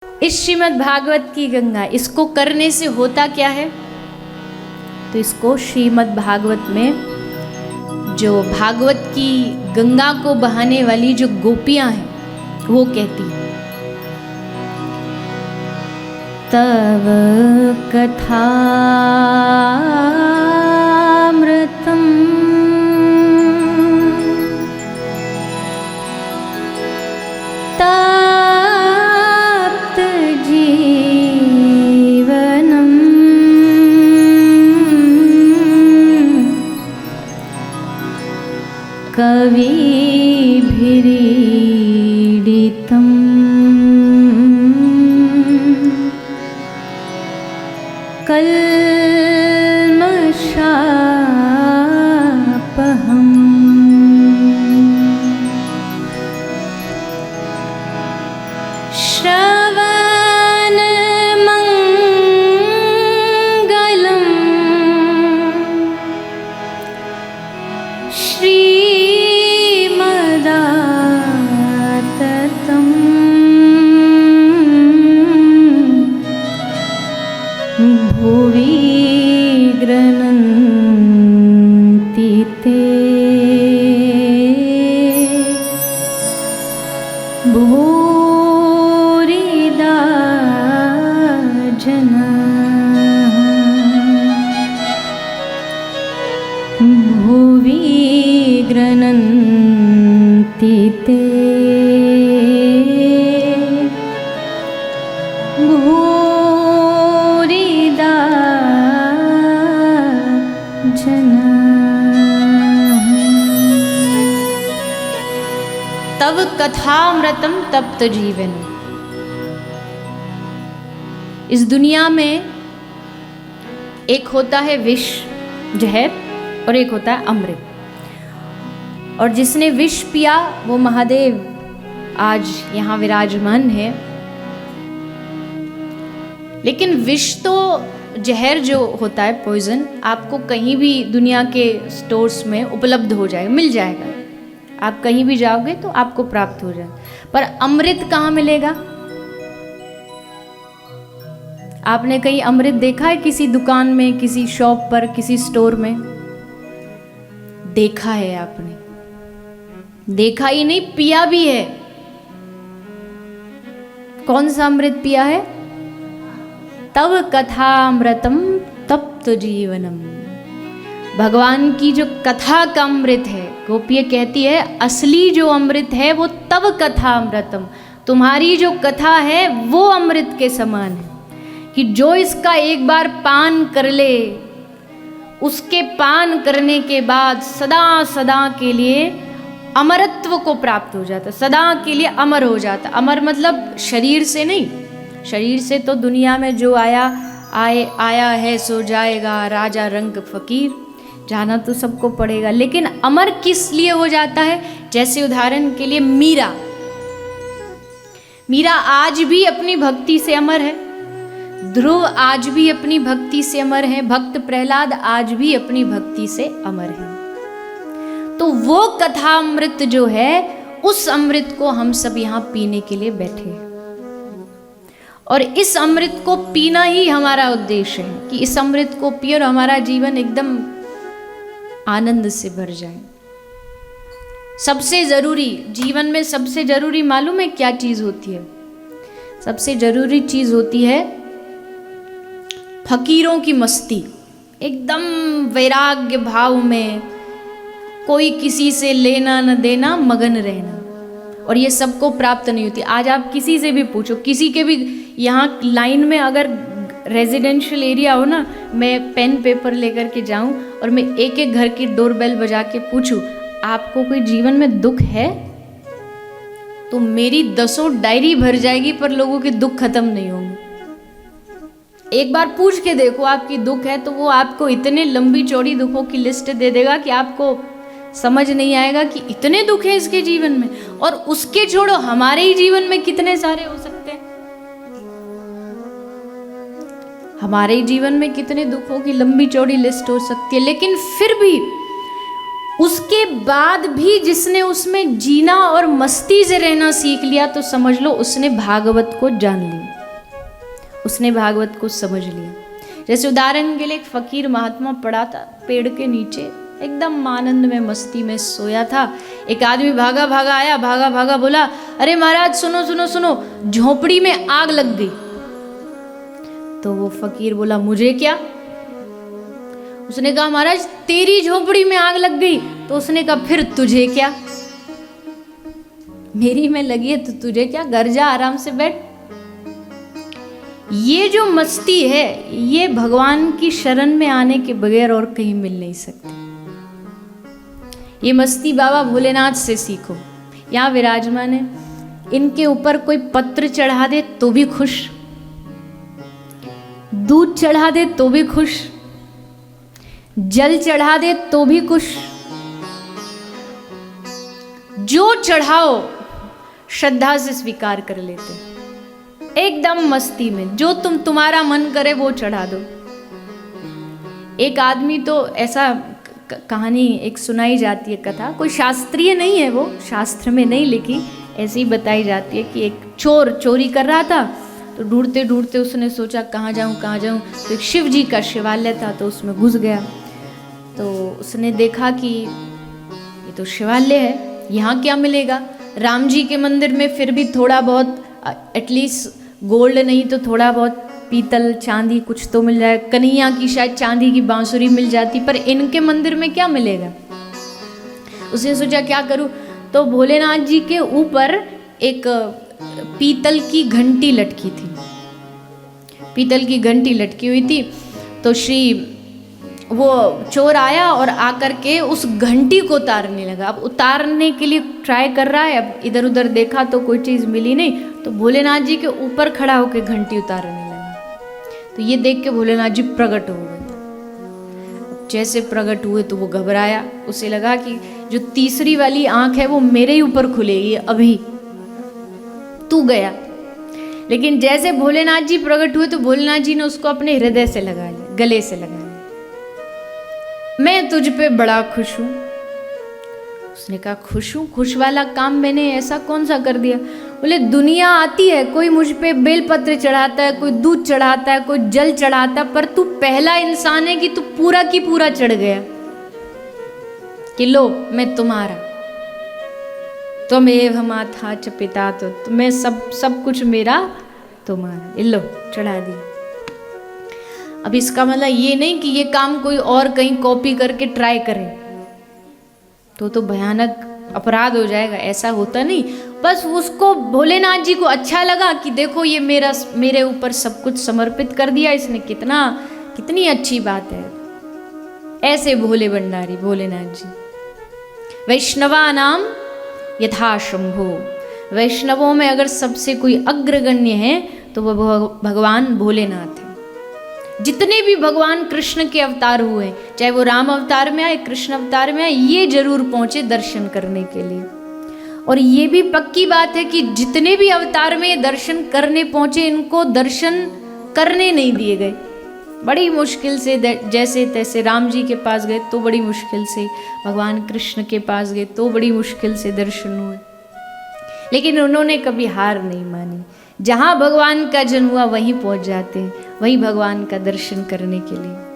इस श्रीमद् भागवत की गंगा, इसको करने से होता क्या है? तो इसको श्रीमद् भागवत में जो भागवत की गंगा को बहाने वाली जो गोपियां हैं वो कहती हैं, तव कथामृतम् तप्त जीवनम् कविभिरीडितम् कल्मषापहम् श्रवणमङ्गलम् श्रीमदाततम् भुवि गृह्णन्ति ते भूरिदा जनाः भुवि गृह्णन्ति ते भूरिदा जनाः। तव कथामृतम तप्त जीवन। इस दुनिया में एक होता है विष, जहर, और एक होता है अमृत। और जिसने विष पिया वो महादेव आज यहाँ विराजमान है। लेकिन विष तो, जहर जो होता है पॉइजन, आपको कहीं भी दुनिया के स्टोर्स में उपलब्ध हो जाएगा, मिल जाएगा। आप कहीं भी जाओगे तो आपको प्राप्त हो जाएगा। पर अमृत कहाँ मिलेगा? आपने कहीं अमृत देखा है? किसी दुकान में, किसी शॉप पर, किसी स्टोर में? देखा है आपने? देखा ही नहीं, पिया भी है। कौन सा अमृत पिया है? तव कथामृतम तप्त जीवनम। भगवान की जो कथा का अमृत है, गोपियाँ कहती है असली जो अमृत है वो तव कथामृतम, तुम्हारी जो कथा है वो अमृत के समान है। कि जो इसका एक बार पान कर ले, उसके पान करने के बाद सदा सदा के लिए अमरत्व को प्राप्त हो जाता, सदा के लिए अमर हो जाता। अमर मतलब शरीर से नहीं, शरीर से तो दुनिया में जो आया है सो जाएगा, राजा रंग फकीर, जाना तो सबको पड़ेगा। लेकिन अमर किस लिए हो जाता है? जैसे उदाहरण के लिए मीरा आज भी अपनी भक्ति से अमर है, ध्रुव आज भी अपनी भक्ति से अमर है, भक्त प्रहलाद आज भी अपनी भक्ति से अमर है। तो वो कथा अमृत जो है, उस अमृत को हम सब यहाँ पीने के लिए बैठे हैं। और इस अमृत को पीना ही हमारा उद्देश्य है कि इस अमृत को पिए और हमारा जीवन एकदम आनंद से भर जाए। सबसे जरूरी, जीवन में सबसे जरूरी मालूम है क्या चीज होती है? सबसे जरूरी चीज होती है फकीरों की मस्ती, एकदम वैराग्य भाव में, कोई किसी से लेना न देना, मगन रहना। और ये सबको प्राप्त नहीं होती। आज आप किसी से भी पूछो, किसी के भी यहाँ लाइन में अगर रेजिडेंशियल एरिया हो ना, मैं पेन पेपर लेकर के जाऊँ और मैं एक एक घर की डोरबेल बजा के पूछूं आपको कोई जीवन में दुख है, तो मेरी 10 डायरी भर जाएगी पर लोगों के दुख खत्म नहीं होंगे। एक बार पूछ के देखो आपकी दुख है, तो वो आपको इतने लंबी चौड़ी दुखों की लिस्ट दे देगा कि आपको समझ नहीं आएगा कि इतने दुख है इसके जीवन में। और उसके छोड़ो, हमारे ही जीवन में कितने सारे हो सकते हैं। हमारे जीवन में कितने दुखों की लंबी चौड़ी लिस्ट हो सकती है। लेकिन फिर भी उसके बाद भी जिसने उसमें जीना और मस्ती से रहना सीख लिया तो समझ लो उसने भागवत को जान लिया, उसने भागवत को समझ लिया। जैसे उदाहरण के लिए एक फकीर महात्मा पड़ा था पेड़ के नीचे, एकदम आनंद में मस्ती में सोया था। एक आदमी भागा भागा आया, भागा भागा बोला, अरे महाराज सुनो सुनो सुनो, झोपड़ी में आग लग गई। तो वो फकीर बोला, मुझे क्या? उसने कहा, महाराज तेरी झोपड़ी में आग लग गई। तो उसने कहा, फिर तुझे क्या? मेरी में लगी है तो तुझे क्या, घर जा आराम से बैठ। ये जो मस्ती है ये भगवान की शरण में आने के बगैर और कहीं मिल नहीं सकती। ये मस्ती बाबा भोलेनाथ से सीखो, यहाँ विराजमान है। इनके ऊपर कोई पत्र चढ़ा दे तो भी खुश, दूध चढ़ा दे तो भी खुश, जल चढ़ा दे तो भी खुश। जो चढ़ाओ श्रद्धा से स्वीकार कर लेते, एकदम मस्ती में। जो तुम्हारा मन करे वो चढ़ा दो। एक आदमी तो ऐसा कहानी एक सुनाई जाती है, कथा कोई शास्त्रीय नहीं है, वो शास्त्र में नहीं लिखी, ऐसी ही बताई जाती है कि एक चोर चोरी कर रहा था। तो ढूंढते ढूंढते उसने सोचा कहाँ जाऊँ कहाँ जाऊँ। तो एक शिव जी का शिवालय था तो उसमें घुस गया। तो उसने देखा कि ये तो शिवालय है, यहाँ क्या मिलेगा। राम जी के मंदिर में फिर भी थोड़ा बहुत एटलीस्ट गोल्ड नहीं तो थोड़ा बहुत पीतल चांदी कुछ तो मिल जाए। कन्हैया की शायद चांदी की बांसुरी मिल जाती, पर इनके मंदिर में क्या मिलेगा। उसने सोचा क्या करूं। तो भोलेनाथ जी के ऊपर एक पीतल की घंटी लटकी थी, पीतल की घंटी लटकी हुई थी। तो वो चोर आया और आकर के उस घंटी को उतारने लगा। अब उतारने के लिए ट्राई कर रहा है, अब इधर उधर देखा तो कोई चीज़ मिली नहीं। तो भोलेनाथ जी के ऊपर खड़ा होकर घंटी उतारने लगा। तो ये देख के भोलेनाथ जी प्रकट हो गए। जैसे प्रकट हुए तो वो घबराया, उसे लगा कि जो तीसरी वाली आंख है वो मेरे ही ऊपर खुलेगी, अभी तू गया। लेकिन जैसे भोलेनाथ जी प्रकट हुए तो भोलेनाथ जी ने उसको अपने हृदय से लगा लिया, गले से लगा लिया। मैं तुझ पे बड़ा खुश हूं। उसने कहा खुश हूं? खुश वाला काम मैंने ऐसा कौन सा कर दिया। बोले दुनिया आती है, कोई मुझ पे बेलपत्र चढ़ाता है, कोई दूध चढ़ाता है, कोई जल चढ़ाता है, पर तू पहला इंसान है कि तू पूरा की पूरा चढ़ गया कि लो मैं तुम्हारा, त्वमेव माता च पिता, तो मैं सब कुछ मेरा तुम्हारा, लो चढ़ा दी। अब इसका मतलब ये नहीं कि ये काम कोई और कहीं कॉपी करके ट्राई करे, तो भयानक अपराध हो जाएगा। ऐसा होता नहीं, बस उसको भोलेनाथ जी को अच्छा लगा कि देखो ये मेरे ऊपर सब कुछ समर्पित कर दिया इसने, कितनी अच्छी बात है। ऐसे भोले भंडारी भोलेनाथ जी। वैष्णवा नाम यथा शंभो, वैष्णवों में अगर सबसे कोई अग्रगण्य है तो वह भगवान भोलेनाथ है। जितने भी भगवान कृष्ण के अवतार हुए, चाहे वो राम अवतार में आए, कृष्ण अवतार में आए, ये जरूर पहुंचे दर्शन करने के लिए। और ये भी पक्की बात है कि जितने भी अवतार में दर्शन करने पहुंचे, इनको दर्शन करने नहीं दिए गए। बड़ी मुश्किल से, जैसे तैसे राम जी के पास गए तो बड़ी मुश्किल से, भगवान कृष्ण के पास गए तो बड़ी मुश्किल से दर्शन हुए, लेकिन उन्होंने कभी हार नहीं मानी। जहाँ भगवान का जन्म हुआ वहीं पहुँच जाते हैं, वहीं भगवान का दर्शन करने के लिए।